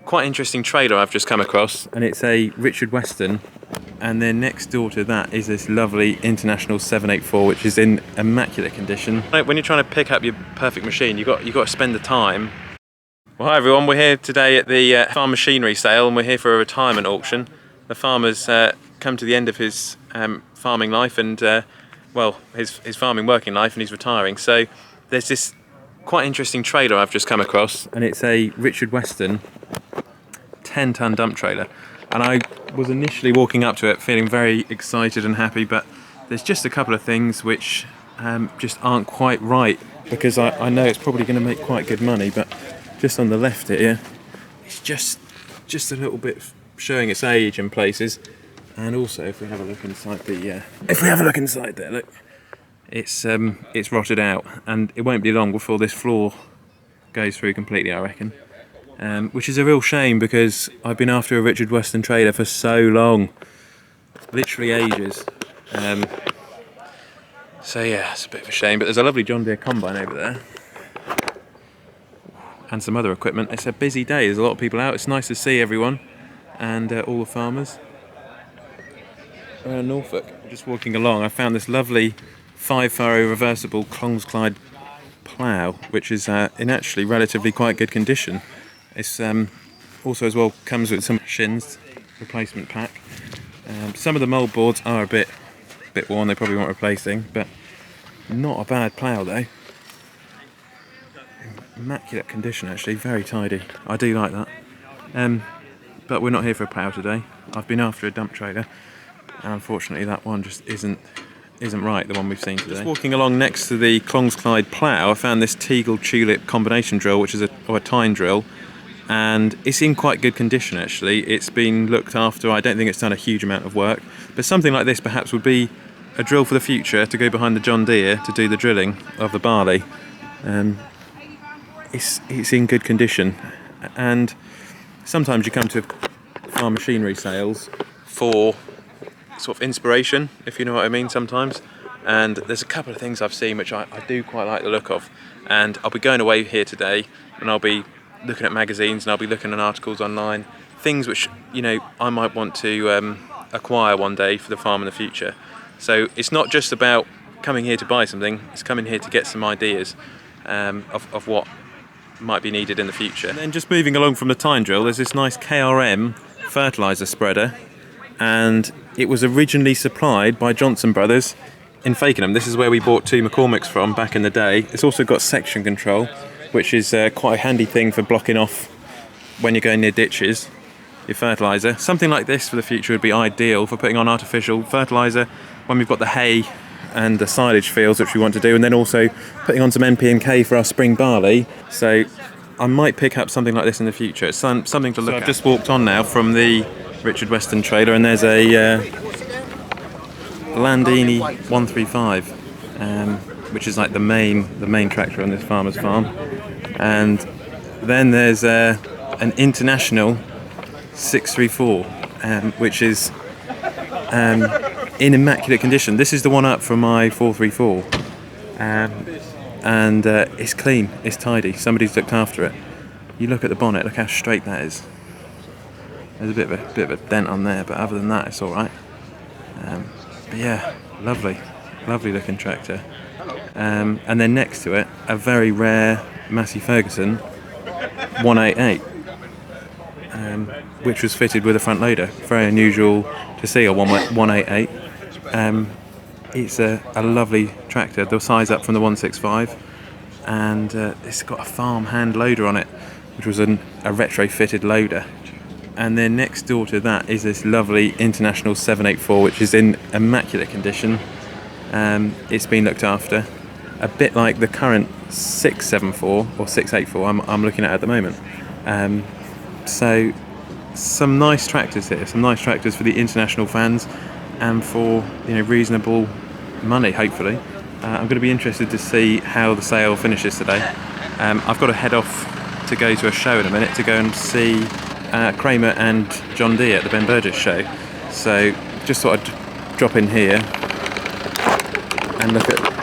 quite interesting trailer I've just come across, and it's a Richard Weston, and then next door to that is this lovely International 784, which is in immaculate condition. When you're trying to pick up your perfect machine, you've got to spend the time. Well, hi everyone, we're here today at the farm machinery sale, and we're here for a retirement auction. The farmer's come to the end of his farming life and his farming working life, and he's retiring. So there's this quite interesting trailer I've just come across, and it's a Richard Weston 10-ton dump trailer. And I was initially walking up to it feeling very excited and happy, but there's just a couple of things which just aren't quite right, because I know it's probably going to make quite good money, but just on the left here, it's just a little bit showing its age in places. And also, if we have a look inside there, look, it's rotted out, and it won't be long before this floor goes through completely, I reckon. Which is a real shame, because I've been after a Richard Weston trailer for so long, literally ages. So yeah, it's a bit of a shame, but there's a lovely John Deere combine over there, and some other equipment. It's a busy day, there's a lot of people out. It's nice to see everyone, and all the farmers around Norfolk. Just walking along, I found this lovely 5-furrow reversible Clong's-Clyde plough, which is in actually relatively quite good condition. It's also as well comes with some shins replacement pack. Some of the mould boards are a bit worn, they probably want replacing, but not a bad plough though. Immaculate condition actually, very tidy. I do like that. But we're not here for a plough today. I've been after a dump trailer, and unfortunately that one just isn't right, the one we've seen today. Just walking along next to the Clong's-Clyde plough, I found this Teagle tulip combination drill, which is a tine drill, and it's in quite good condition actually. It's been looked after. I don't think it's done a huge amount of work, but something like this perhaps would be a drill for the future, to go behind the John Deere to do the drilling of the barley. It's in good condition, and sometimes you come to farm machinery sales for sort of inspiration, if you know what I mean, sometimes. And there's a couple of things I've seen which I do quite like the look of, and I'll be going away here today, and I'll be looking at magazines, and I'll be looking at articles online, things which, you know, I might want to acquire one day for the farm in the future. So it's not just about coming here to buy something, it's coming here to get some ideas of what might be needed in the future. And then just moving along from the tine drill, there's this nice Krm Fertilizer Spreader, and it was originally supplied by Johnson Brothers in Fakenham. This is where we bought 2 McCormicks from back in the day. It's also got section control, which is quite a handy thing for blocking off when you're going near ditches, your fertiliser. Something like this for the future would be ideal for putting on artificial fertiliser when we've got the hay and the silage fields which we want to do, and then also putting on some NP&K for our spring barley. So I might pick up something like this in the future. It's something to look at. I've just walked on now from the Richard Weston trailer, and there's a Landini 135, which is like the main tractor on this farmer's farm. And then there's an International 634, which is in immaculate condition. This is the one up from my 434, and it's clean, it's tidy, somebody's looked after it. You look at the bonnet, look how straight that is. There's a bit of a dent on there, but other than that it's alright. But yeah, lovely looking tractor. And then next to it, a very rare Massey Ferguson 188, which was fitted with a front loader. Very unusual to see a 188. It's a lovely tractor, the size up from the 165, and it's got a farm hand loader on it, which was a retrofitted loader. And then next door to that is this lovely International 784, which is in immaculate condition. It's been looked after, a bit like the current 674 or 684 I'm looking at the moment. So some nice tractors here, some nice tractors for the international fans, and for, you know, reasonable money, hopefully. I'm going to be interested to see how the sale finishes today. I've got to head off to go to a show in a minute to go and see Kramer and John Deere at the Ben Burgess show. So just thought I'd drop in here and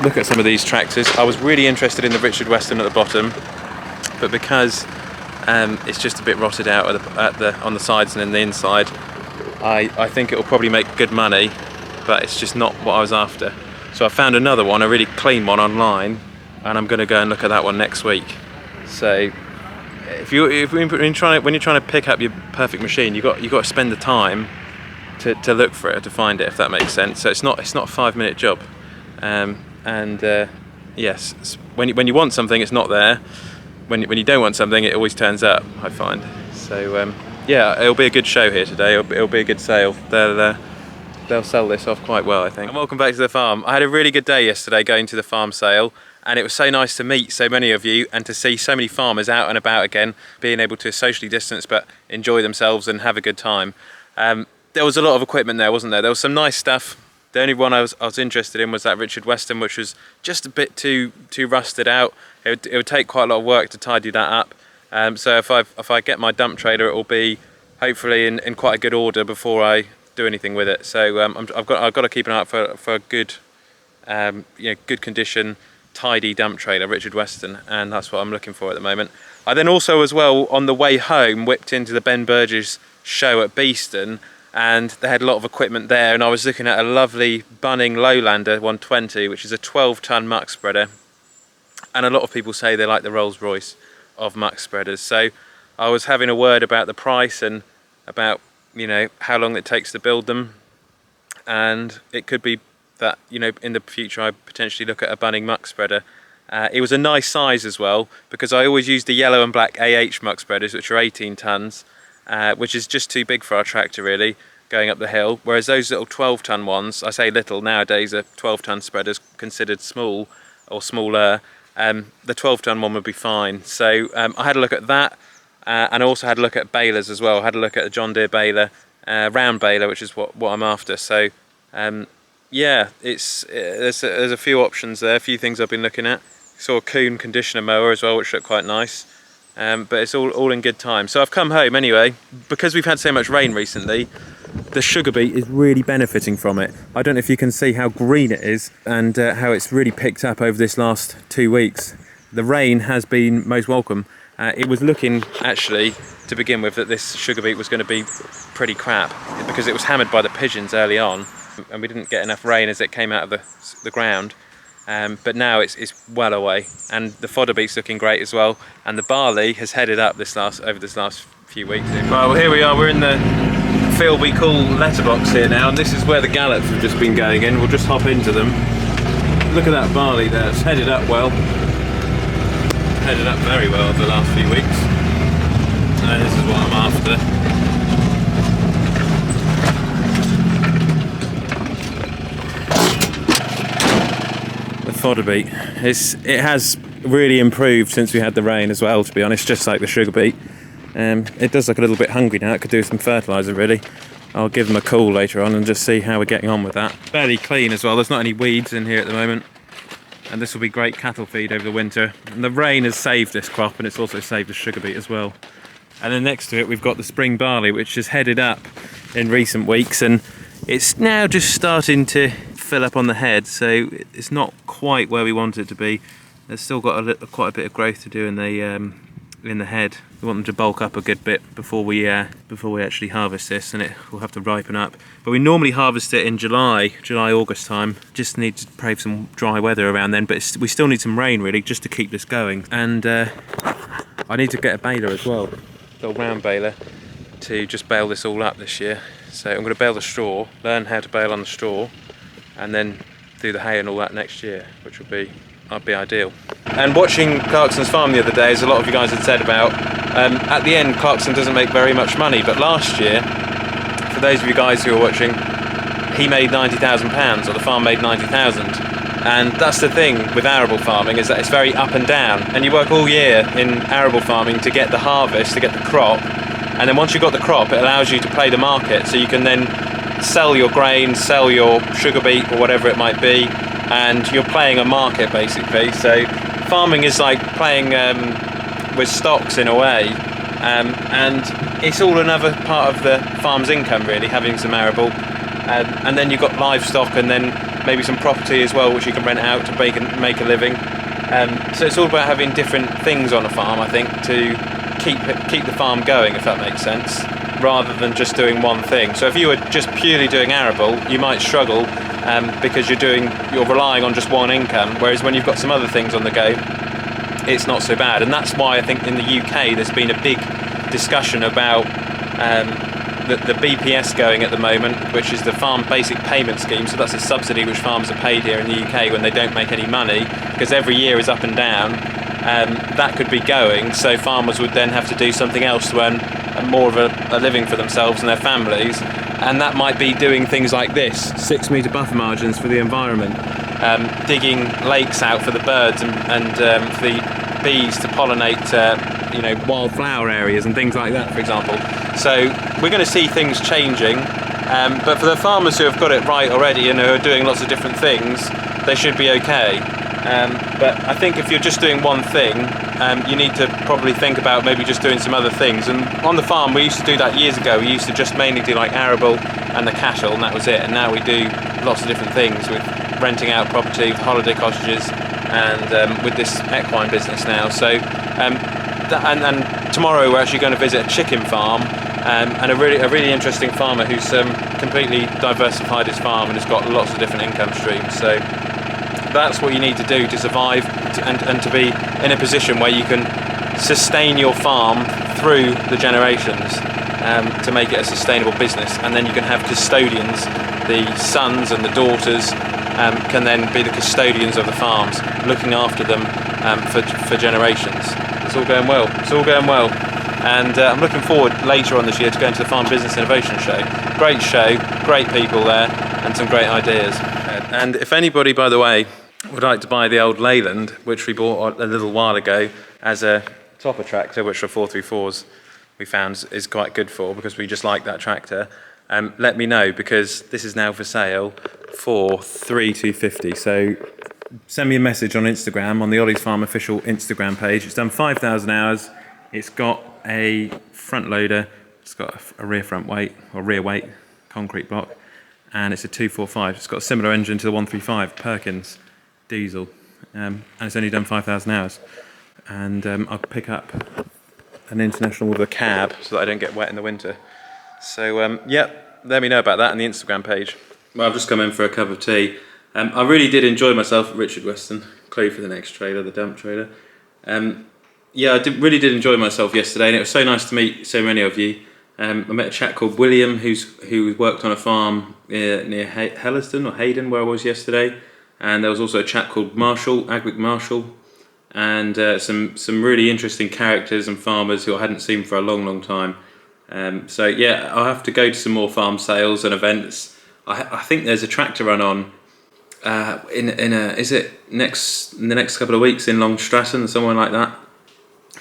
look at some of these tractors. I was really interested in the Richard Weston at the bottom, but because It's just a bit rotted out on the sides and in the inside. I think it will probably make good money, but it's just not what I was after. So I found another one, a really clean one online, and I'm going to go and look at that one next week. So when you're trying to pick up your perfect machine, you got to spend the time to look for it, to find it, if that makes sense. So it's not a 5-minute job. Yes, when you want something, it's not there. When you don't want something, it always turns up, I find. So yeah, it'll be a good show here today. It'll be a good sale. They'll sell this off quite well, I think. And welcome back to the farm. I had a really good day yesterday going to the farm sale, and it was so nice to meet so many of you and to see so many farmers out and about again, being able to socially distance but enjoy themselves and have a good time. There was a lot of equipment there, wasn't there? There was some nice stuff. The only one I was interested in was that Richard Weston, which was just a bit too rusted out. It would take quite a lot of work to tidy that up. So if I get my dump trailer, it will be hopefully in quite a good order before I do anything with it. So I've got to keep an eye out for a good, good condition, tidy dump trailer, Richard Weston, and that's what I'm looking for at the moment. I then also, as well, on the way home, whipped into the Ben Burgess show at Beeston, and they had a lot of equipment there, and I was looking at a lovely Bunning Lowlander 120, which is a 12-ton muck spreader, and a lot of people say they like the Rolls-Royce of muck spreaders. So I was having a word about the price and about how long it takes to build them, and it could be that in the future I potentially look at a Bunning muck spreader. It was a nice size as well, because I always use the yellow and black AH muck spreaders, which are 18 tons, which is just too big for our tractor really, going up the hill, whereas those little 12-ton ones, I say little, nowadays a 12-ton spreader's considered small or smaller. The 12-ton one would be fine. So I had a look at that, and I also had a look at balers as well. I had a look at the John Deere baler, round baler, which is what I'm after. So yeah, there's a few options there, a few things I've been looking at. Saw a Kuhn conditioner mower as well, which looked quite nice. But it's all in good time. So I've come home anyway. Because we've had so much rain recently, the sugar beet is really benefiting from it. I don't know if you can see how green it is and how it's really picked up over this last 2 weeks. The rain has been most welcome. It was looking, actually, to begin with, that this sugar beet was going to be pretty crap, because it was hammered by the pigeons early on, and we didn't get enough rain as it came out of the ground. But now it's well away, and the fodder beet's looking great as well, and the barley has headed up over this last few weeks. Right, well, here we are. We're in the field we call letterbox here now, and this is where the gallops have just been going in. We'll just hop into them. Look at that barley there. It's headed up well. Headed up very well the last few weeks. And this is what I'm after. Fodder beet. It has really improved since we had the rain as well, to be honest, just like the sugar beet. It does look a little bit hungry now. It could do some fertiliser really. I'll give them a call later on and just see how we're getting on with that. Fairly clean as well. There's not any weeds in here at the moment, and this will be great cattle feed over the winter. And the rain has saved this crop, and it's also saved the sugar beet as well. And then next to it we've got the spring barley, which has headed up in recent weeks, and it's now just starting to fill up on the head, so it's not quite where we want it to be. There's still got quite a bit of growth to do in the head. We want them to bulk up a good bit before we actually harvest this, and it will have to ripen up. But we normally harvest it in July, August time. Just need to pray for some dry weather around then, but we still need some rain really just to keep this going. And I need to get a baler as well, a little round baler, to just bale this all up this year. So I'm going to bale the straw, learn how to bale on the straw, and then do the hay and all that next year, which would be ideal. And watching Clarkson's farm the other day, as a lot of you guys had said about, at the end Clarkson doesn't make very much money, but last year, for those of you guys who are watching, he made £90,000, or the farm made 90,000. And that's the thing with arable farming, is that it's very up and down, and you work all year in arable farming to get the harvest, to get the crop, and then once you've got the crop, it allows you to play the market, so you can then sell your grain, sell your sugar beet or whatever it might be, and you're playing a market basically. So farming is like playing with stocks in a way, and it's all another part of the farm's income really, having some arable, and then you've got livestock, and then maybe some property as well, which you can rent out to make a living. So it's all about having different things on a farm, I think, to keep the farm going, if that makes sense, rather than just doing one thing. So if you were just purely doing arable, you might struggle because you're relying on just one income, whereas when you've got some other things on the go, it's not so bad. And that's why I think in the UK there's been a big discussion about the BPS going at the moment, which is the Farm Basic Payment Scheme. So that's a subsidy which farmers are paid here in the UK when they don't make any money, because every year is up and down. That could be going, so farmers would then have to do something else to earn more of a living for themselves and their families, and that might be doing things like this, 6 metre buffer margins for the environment, digging lakes out for the birds and for the bees to pollinate wildflower areas and things like that, for example. So we're going to see things changing, but for the farmers who have got it right already and who are doing lots of different things, they should be okay. But I think if you're just doing one thing, you need to probably think about maybe just doing some other things. And on the farm, we used to do that years ago. We used to just mainly do like arable and the cattle, and that was it. And now we do lots of different things with renting out property, holiday cottages, and with this equine business now. So, and tomorrow we're actually going to visit a chicken farm, and a really interesting farmer who's completely diversified his farm and has got lots of different income streams. So that's what you need to do to survive and to be in a position where you can sustain your farm through the generations, to make it a sustainable business. And then you can have custodians, the sons and the daughters can then be the custodians of the farms, looking after them for generations. It's all going well. It's all going well. And I'm looking forward later on this year to going to the Farm Business Innovation Show. Great show, great people there, and some great ideas. And if anybody, by the way, would like to buy the old Leyland, which we bought a little while ago as a topper tractor, which for 434s we found is quite good for, because we just like that tractor, let me know, because this is now for sale for 3,250. So send me a message on Instagram, on the Olly's Farm official Instagram page. It's done 5,000 hours. It's got a front loader. It's got a rear weight concrete block, and it's a 245. It's got a similar engine to the 135 Perkins diesel, and it's only done 5,000 hours. And I'll pick up an international with a cab so that I don't get wet in the winter. So let me know about that on the Instagram page. Well, I've just come in for a cup of tea. I really did enjoy myself at Richard Weston, clue for the next trailer, the dump trailer. I really did enjoy myself yesterday, and it was so nice to meet so many of you. I met a chap called William who worked on a farm near Hellerston or Hayden, where I was yesterday. And there was also a chap called Marshall, Agric Marshall, and some really interesting characters and farmers who I hadn't seen for a long time. I'll have to go to some more farm sales and events. I think there's a tractor run on in the next couple of weeks in Long Stratton or somewhere like that.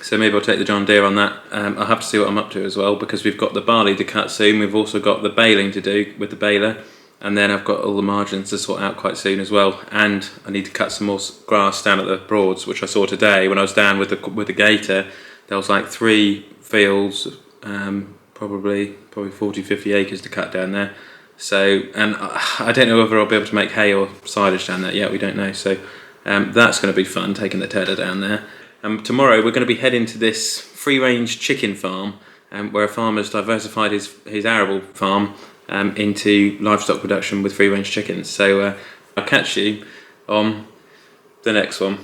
So maybe I'll take the John Deere on that. I'll have to see what I'm up to as well, because we've got the barley to cut soon. We've also got the baling to do with the baler. And then I've got all the margins to sort out quite soon as well. And I need to cut some more grass down at the Broads, which I saw today when I was down with the gator. There was like 3 fields, probably 40-50 acres to cut down there. So, and I don't know whether I'll be able to make hay or silage down there yet. We don't know. So that's going to be fun, taking the tedder down there. Tomorrow we're going to be heading to this free-range chicken farm, where a farmer's diversified his arable farm into livestock production with free-range chickens. So I'll catch you on the next one.